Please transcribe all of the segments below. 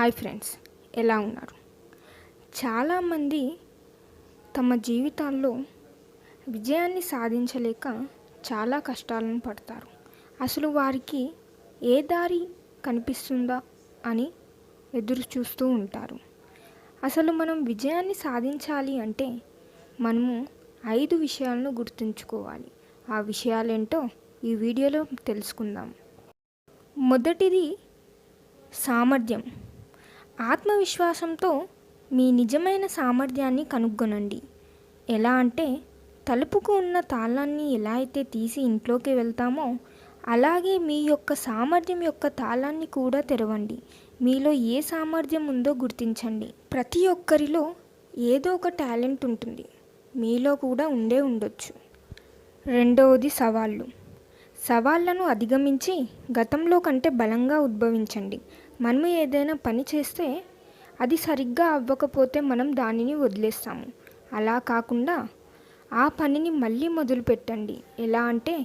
Hi friends, ఎలా ఉన్నారు? చాలామంది తమ జీవితాల్లో విజయాన్ని సాధించలేక చాలా కష్టాలను పడతారు. అసలు వారికి ఏ దారి కనిపిస్తుందా అని ఎదురు చూస్తూ ఉంటారు. అసలు మనం విజయాన్ని సాధించాలి అంటే మనము 5 విషయాలను గుర్తుంచుకోవాలి. ఆ విషయాలేంటో ఈ వీడియోలో తెలుసుకుందాం. మొదటిది సామర్థ్యం. ఆత్మవిశ్వాసంతో మీ నిజమైన సామర్థ్యాన్ని కనుగొనండి. ఎలా అంటే, తలుపుకు ఉన్న తాళాన్ని ఎలా అయితే తీసి ఇంట్లోకి వెళ్తామో అలాగే మీ యొక్క సామర్థ్యం యొక్క తాళాన్ని కూడా తెరవండి. మీలో ఏ సామర్థ్యం ఉందో గుర్తించండి. ప్రతి ఒక్కరిలో ఏదో ఒక టాలెంట్ ఉంటుంది. మీలో కూడా ఉండొచ్చు. రెండవది సవాళ్ళు. సవాళ్లను అధిగమించి గతంలో కంటే బలంగా ఉద్భవించండి. మనము ఏదైనా పని చేస్తే అది సరిగ్గా అవ్వకపోతే మనం దానిని వదిలేస్తాము. అలా కాకుండా ఆ పనిని మళ్ళీ మొదలు పెట్టండి. ఎలా అంటే,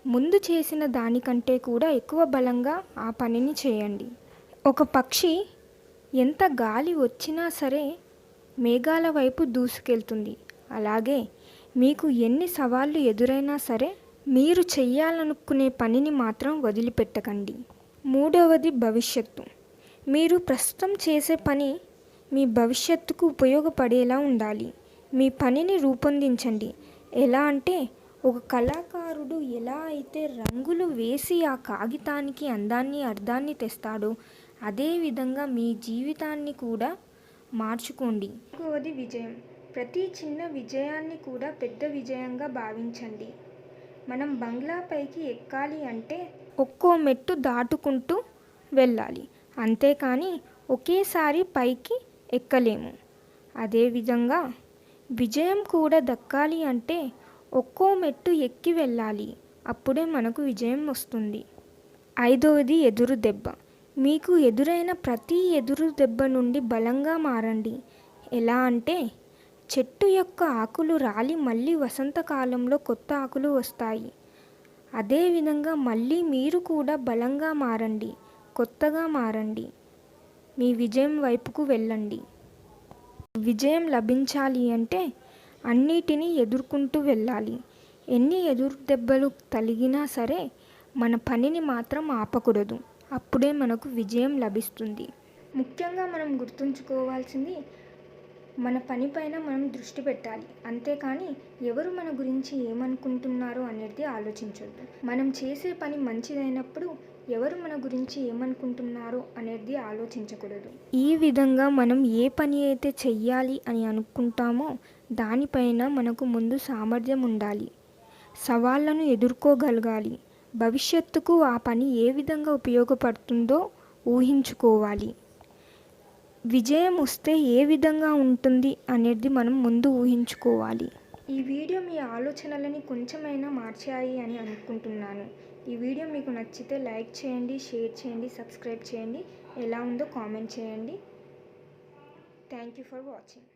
ముందు చేసిన దానికంటే కూడా ఎక్కువ బలంగా ఆ పనిని చేయండి. ఒక పక్షి ఎంత గాలి వచ్చినా సరే మేఘాల వైపు దూసుకెళ్తుంది. అలాగే మీకు ఎన్ని సవాళ్ళు ఎదురైనా సరే మీరు చెయ్యాలనుకునే పనిని మాత్రం వదిలిపెట్టకండి. మూడవది భవిష్యత్తు. మీరు ప్రస్తుతం చేసే పని మీ భవిష్యత్తుకు ఉపయోగపడేలా ఉండాలి. మీ పనిని రూపొందించండి. ఎలా అంటే, ఒక కళాకారుడు ఎలా అయితే రంగులు వేసి ఆ కాగితానికి అందాన్ని అర్థాన్ని తెస్తాడో అదేవిధంగా మీ జీవితాన్ని కూడా మార్చుకోండి. ఇంకొకది విజయం. ప్రతి చిన్న విజయాన్ని కూడా పెద్ద విజయంగా భావించండి. మనం బంగ్లా పైకి ఎక్కాలి అంటే ఒక్కో మెట్టు దాటుకుంటూ వెళ్ళాలి. అంతేకాని ఒకేసారి పైకి ఎక్కలేము. అదేవిధంగా విజయం కూడా దక్కాలి అంటే ఒక్కో మెట్టు ఎక్కి వెళ్ళాలి. అప్పుడే మనకు విజయం వస్తుంది. ఐదవది ఎదురు దెబ్బ. మీకు ఎదురైన ప్రతి ఎదురు దెబ్బ నుండి బలంగా మారండి. ఎలా అంటే, చెట్టు యొక్క ఆకులు రాలి మళ్ళీ వసంతకాలంలో కొత్త ఆకులు వస్తాయి. అదేవిధంగా మళ్ళీ మీరు కూడా బలంగా మారండి, కొత్తగా మారండి. మీ విజయం వైపుకు వెళ్ళండి. విజయం లభించాలి అంటే అన్నిటినీ ఎదుర్కొంటూ వెళ్ళాలి. ఎన్ని ఎదురు దెబ్బలు తగిలినా సరే మన పనిని మాత్రం ఆపకూడదు. అప్పుడే మనకు విజయం లభిస్తుంది. ముఖ్యంగా మనం గుర్తుంచుకోవాల్సింది, మన పనిపైన మనం దృష్టి పెట్టాలి. అంతేకాని ఎవరు మన గురించి ఏమనుకుంటున్నారో అనేది ఆలోచించొద్దు. మనం చేసే పని మంచిదైనప్పుడు ఎవరు మన గురించి ఏమనుకుంటున్నారో అనేది ఆలోచించకూడదు. ఈ విధంగా మనం ఏ పని అయితే చెయ్యాలి అని అనుకుంటామో దానిపైన మనకు ముందు సామర్థ్యం ఉండాలి. సవాళ్లను ఎదుర్కోగలగాలి. భవిష్యత్తుకు ఆ పని ఏ విధంగా ఉపయోగపడుతుందో ఊహించుకోవాలి. విజయం వస్తే ఏ విధంగా ఉంటుంది అనేది మనం ముందు ఊహించుకోవాలి. ఈ వీడియో మీ ఆలోచనలని కొంచెమైనా మార్చాయి అని అనుకుంటున్నాను. ఈ వీడియో మీకు నచ్చితే లైక్ చేయండి, షేర్ చేయండి, సబ్స్క్రైబ్ చేయండి. ఎలా ఉందో కామెంట్ చేయండి. Thank you for watching.